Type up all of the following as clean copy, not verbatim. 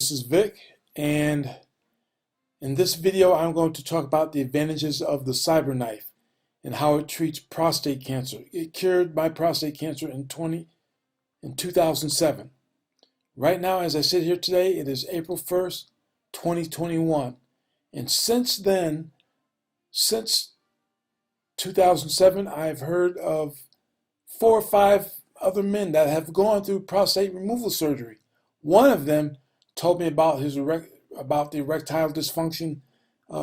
This is Vic, and in this video I'm going to talk about the advantages of the Cyberknife and how it treats prostate cancer. It cured my prostate cancer in 2007. Right now, as I sit here today, it is April 1st, 2021. And since then, since 2007, I've heard of 4 or 5 other men that have gone through prostate removal surgery. One of them told me about the erectile dysfunction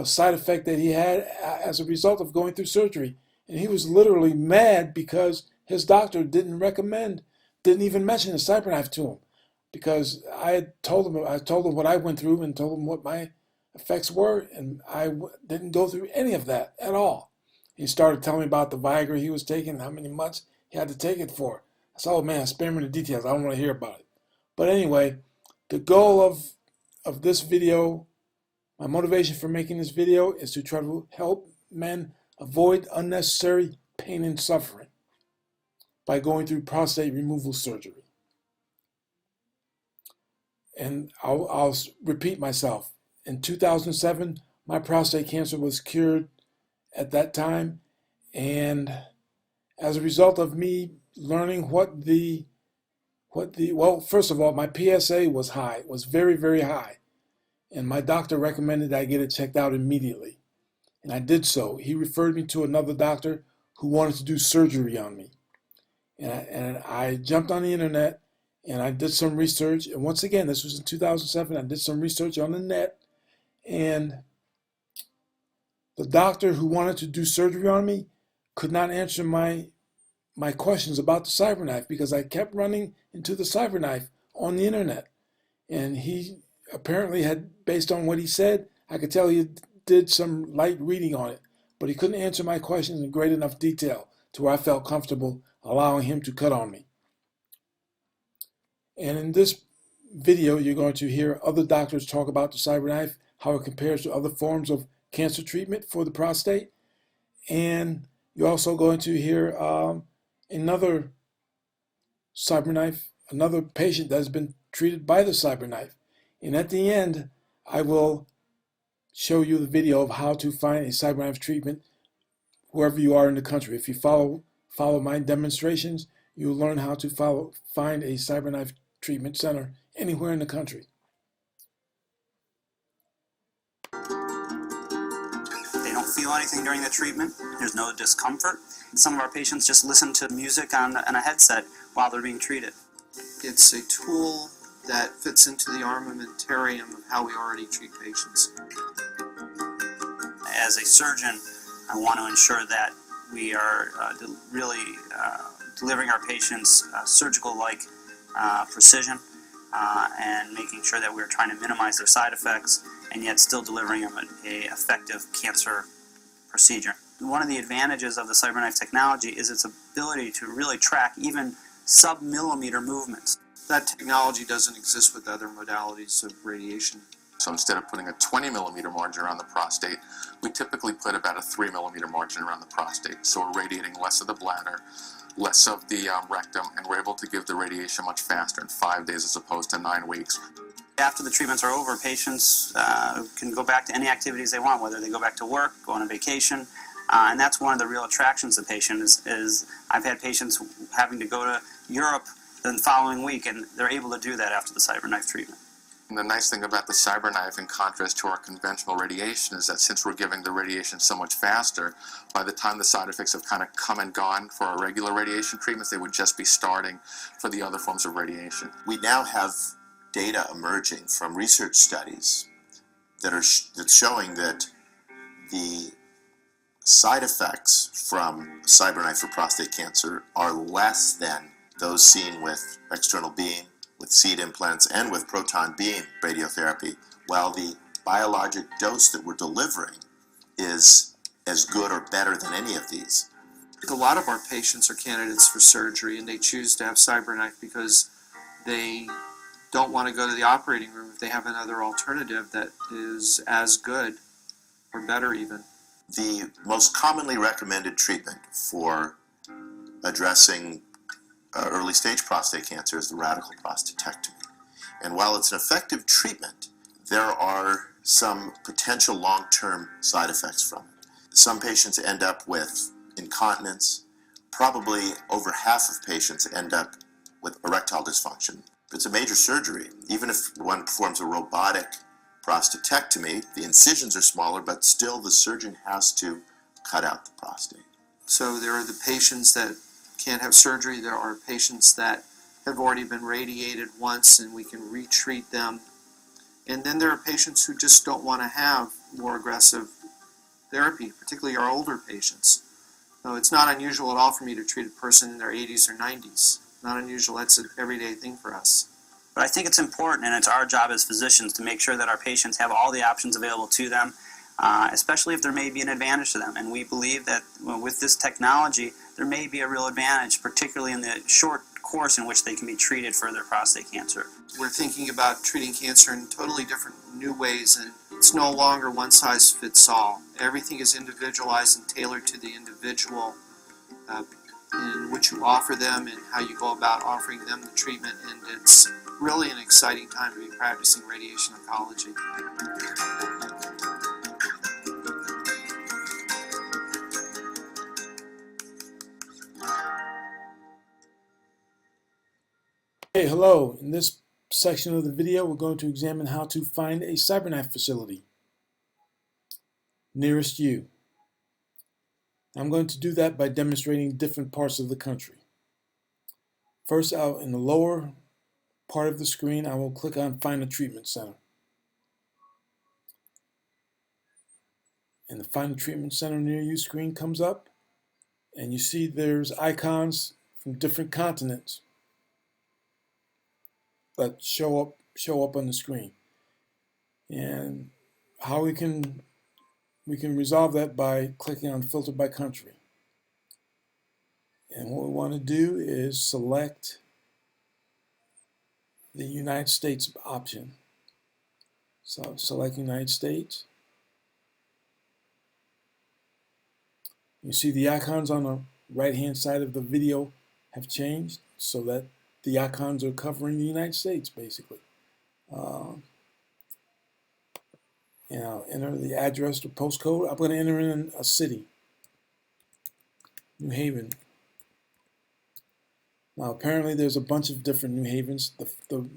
side effect that he had as a result of going through surgery, and he was literally mad because his doctor didn't even mention the Cyberknife to him, because I told him what I went through and told him what my effects were, and didn't go through any of that at all. He started telling me about the Viagra he was taking, how many months he had to take it for. I said, "Oh man, spare me the details. I don't want to hear about it." But anyway, the goal of this video, my motivation for making this video, is to try to help men avoid unnecessary pain and suffering by going through prostate removal surgery. And I'll repeat myself. In 2007, my prostate cancer was cured at that time, and as a result of me learning well, first of all, my PSA was high, was very, very high. And my doctor recommended I get it checked out immediately. And I did so. He referred me to another doctor who wanted to do surgery on me. And I jumped on the internet and I did some research. And once again, this was in 2007. I did some research on the net. And the doctor who wanted to do surgery on me could not answer my questions about the Cyberknife, because I kept running into the Cyberknife on the internet. And he apparently had, based on what he said, I could tell he did some light reading on it, but he couldn't answer my questions in great enough detail to where I felt comfortable allowing him to cut on me. And in this video, you're going to hear other doctors talk about the Cyberknife, how it compares to other forms of cancer treatment for the prostate. And you're also going to hear another Cyberknife, another patient that has been treated by the Cyberknife. And at the end, I will show you the video of how to find a Cyberknife treatment wherever you are in the country. If you follow my demonstrations, you'll learn how to find a Cyberknife treatment center anywhere in the country. They don't feel anything during the treatment. There's no discomfort. Some of our patients just listen to music on a headset while they're being treated. It's a tool that fits into the armamentarium of how we already treat patients. As a surgeon, I want to ensure that we are really delivering our patients surgical-like precision and making sure that we're trying to minimize their side effects and yet still delivering them an effective cancer procedure. One of the advantages of the Cyberknife technology is its ability to really track even sub-millimeter movements. That technology doesn't exist with other modalities of radiation. So instead of putting a 20 millimeter margin around the prostate, we typically put about a 3 millimeter margin around the prostate. So we're radiating less of the bladder, less of the rectum, and we're able to give the radiation much faster in 5 days as opposed to 9 weeks. After the treatments are over, patients can go back to any activities they want, whether they go back to work, go on a vacation, and that's one of the real attractions of the patient is I've had patients having to go to Europe the following week, and they're able to do that after the Cyberknife treatment. And the nice thing about the Cyberknife, in contrast to our conventional radiation, is that since we're giving the radiation so much faster, by the time the side effects have kind of come and gone for our regular radiation treatments, they would just be starting for the other forms of radiation. We now have data emerging from research studies that's showing that the side effects from Cyberknife for prostate cancer are less than those seen with external beam, with seed implants, and with proton beam radiotherapy, while the biologic dose that we're delivering is as good or better than any of these. A lot of our patients are candidates for surgery, and they choose to have Cyberknife because they don't want to go to the operating room if they have another alternative that is as good or better even. The most commonly recommended treatment for addressing early stage prostate cancer is the radical prostatectomy. And while it's an effective treatment, there are some potential long-term side effects from it. Some patients end up with incontinence. Probably over half of patients end up with erectile dysfunction. It's a major surgery. Even if one performs a robotic prostatectomy, the incisions are smaller, but still the surgeon has to cut out the prostate. So there are the patients that can't have surgery. There are patients that have already been radiated once and we can retreat them. And then there are patients who just don't want to have more aggressive therapy, particularly our older patients. So it's not unusual at all for me to treat a person in their 80s or 90s. Not unusual. That's an everyday thing for us. But I think it's important, and it's our job as physicians to make sure that our patients have all the options available to them, especially if there may be an advantage to them. And we believe that with this technology, there may be a real advantage, particularly in the short course in which they can be treated for their prostate cancer. We're thinking about treating cancer in totally different new ways, and it's no longer one size fits all. Everything is individualized and tailored to the individual in which you offer them and how you go about offering them the treatment, and it's really an exciting time to be practicing radiation oncology. Hey, hello. In this section of the video, we're going to examine how to find a Cyberknife facility nearest you. I'm going to do that by demonstrating different parts of the country. First, out in the lower part of the screen, I will click on Find a Treatment Center. And the Find a Treatment Center near you screen comes up, and you see there's icons from different continents that show up on the screen. And how we can resolve that by clicking on Filter by Country. And what we want to do is select the United States option. So select United States. You see the icons on the right hand side of the video have changed so that the icons are covering the United States basically. And I'll enter the address or postcode. I'm going to enter in a city, New Haven. Now apparently there's a bunch of different New Havens. The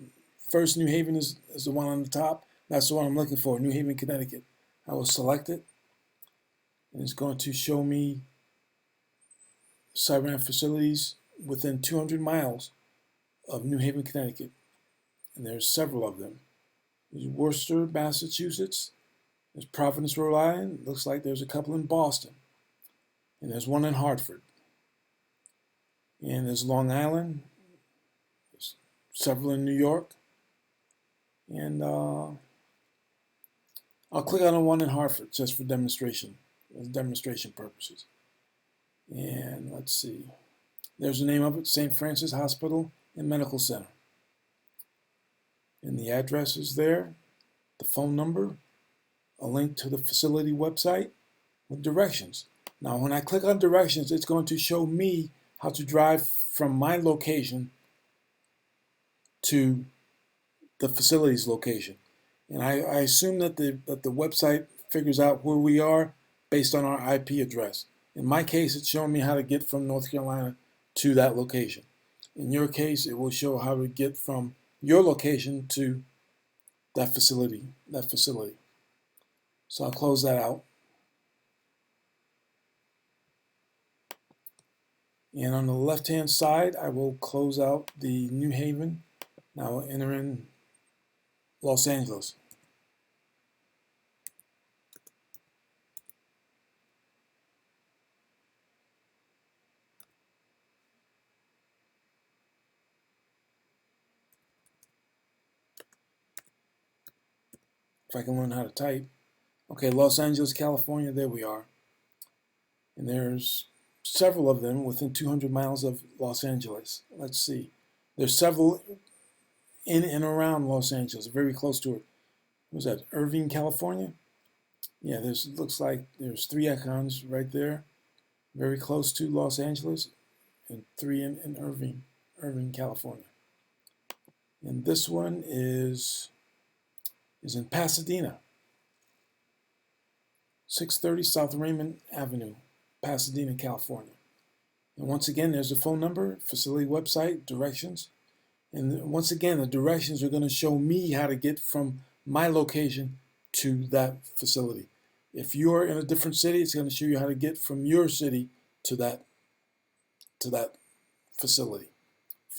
first New Haven is the one on the top. That's the one I'm looking for, New Haven, Connecticut. I will select it, and it's going to show me Cyberknife facilities within 200 miles of New Haven, Connecticut. And there's several of them. There's Worcester, Massachusetts. There's Providence, Rhode Island. Looks like there's a couple in Boston. And there's one in Hartford. And there's Long Island. There's several in New York. And I'll click on the one in Hartford just for demonstration purposes. And let's see. There's the name of it, St. Francis Hospital and Medical Center. And the address is there, the phone number, a link to the facility website with directions. Now when I click on directions, it's going to show me how to drive from my location to the facility's location. And I assume that the website figures out where we are based on our IP address. In my case, it's showing me how to get from North Carolina to that location. In your case, it will show how to get from your location to that facility. So I'll close that out. And on the left-hand side, I will close out the New Haven. Now we'll enter in Los Angeles. If I can learn how to type. Okay, Los Angeles, California, there we are. And there's several of them within 200 miles of Los Angeles. Let's see. There's several in and around Los Angeles, very close to it. What was that, Irvine, California? Yeah, looks like there's 3 icons right there, very close to Los Angeles, and 3 in Irvine, California. And this one is in Pasadena, 630 South Raymond Avenue, Pasadena, California. And once again, there's a phone number, facility website, directions. And once again, the directions are going to show me how to get from my location to that facility. If you're in a different city, it's going to show you how to get from your city to that facility.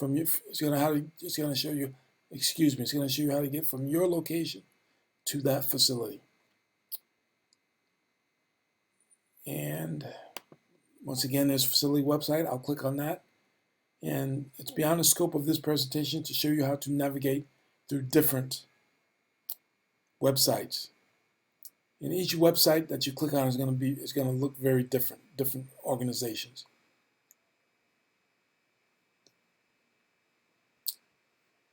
It's going to show you, excuse me, it's going to show you how to get from your location to that facility. And once again, there's a facility website. I'll click on that. And it's beyond the scope of this presentation to show you how to navigate through different websites. And each website that you click on is going to look very different organizations.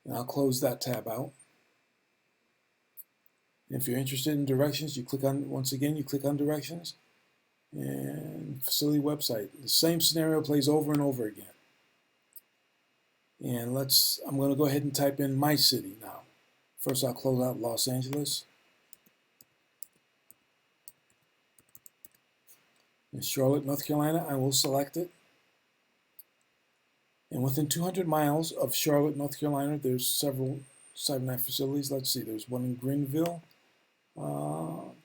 And I'll close that tab out. And if you're interested in directions, you click on, once again, you click on directions and facility website. The same scenario plays over and over again. And I'm going to go ahead and type in my city now. First, I'll close out Los Angeles. In Charlotte, North Carolina, I will select it. And within 200 miles of Charlotte, North Carolina, there's several Cyberknife facilities. Let's see, there's one in Greenville. Well,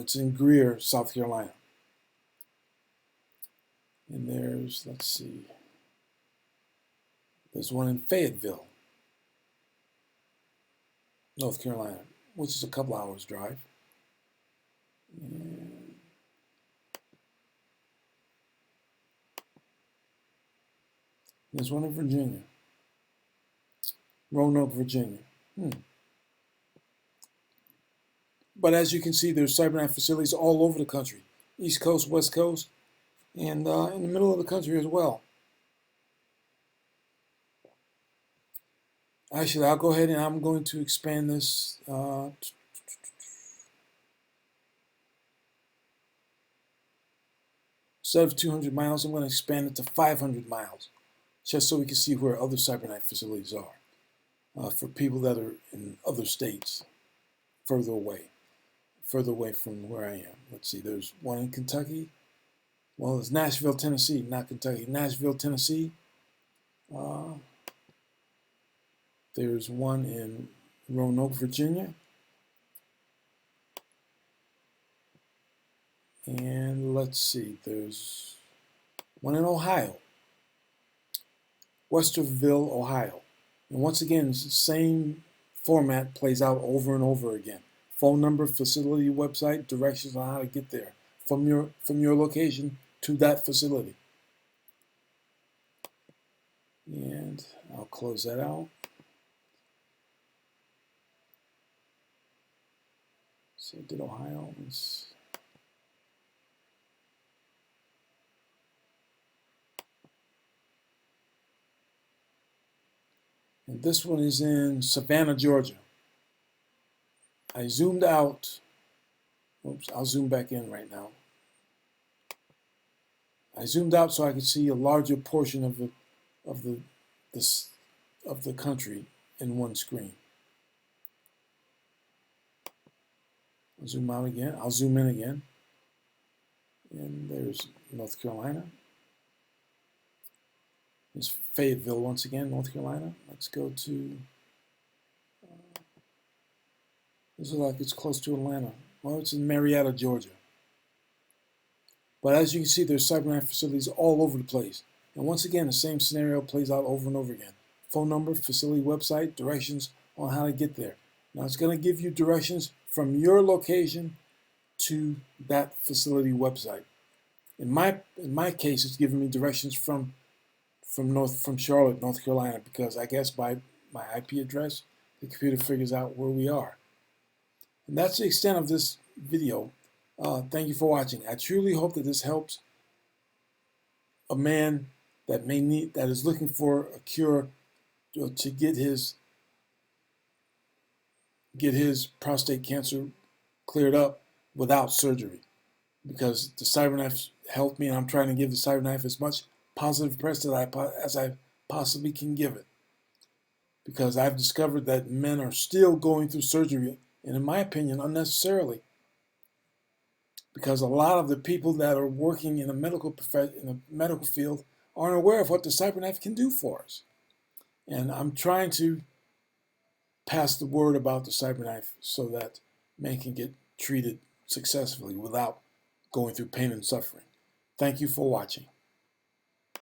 it's in Greer, South Carolina. And there's, let's see, there's one in Fayetteville, North Carolina, which is a couple hours drive. And there's one in Virginia, Roanoke, Virginia. But as you can see, there's Cyberknife facilities all over the country, East Coast, West Coast, and in the middle of the country as well. Actually, I'll go ahead and I'm going to expand this. Instead of 200 miles, I'm going to expand it to 500 miles, just so we can see where other Cyberknife facilities are for people that are in other states, further away from where I am. Let's see, there's one in Kentucky. Well, it's Nashville, Tennessee, not Kentucky. Nashville, Tennessee. There's one in Roanoke, Virginia. And let's see, there's one in Ohio, Westerville, Ohio. And once again, it's the same format plays out over and over again. Phone number, facility website, directions on how to get there from your location to that facility. And I'll close that out. So did Ohio. And this one is in Savannah, Georgia. I zoomed out. Oops, I'll zoom back in right now. I zoomed out so I could see a larger portion of the country in one screen. I'll zoom out again. I'll zoom in again. And there's North Carolina. There's Fayetteville once again, North Carolina. Let's go to, this looks like it's close to Atlanta. Well, it's in Marietta, Georgia. But as you can see, there's Cyberknife facilities all over the place. And once again, the same scenario plays out over and over again. Phone number, facility website, directions on how to get there. Now it's going to give you directions from your location to that facility website. In my case, it's giving me directions from Charlotte, North Carolina, because I guess by my IP address, the computer figures out where we are. And that's the extent of this video. Thank you for watching. I truly hope that this helps a man that is looking for a cure to get his prostate cancer cleared up without surgery. Because the Cyberknife helped me, and I'm trying to give the Cyberknife as much positive press as I possibly can give it. because I've discovered that men are still going through surgery, and in my opinion, unnecessarily. Because a lot of the people that are working in the medical field aren't aware of what the Cyberknife can do for us. And I'm trying to pass the word about the Cyberknife so that men can get treated successfully without going through pain and suffering. Thank you for watching.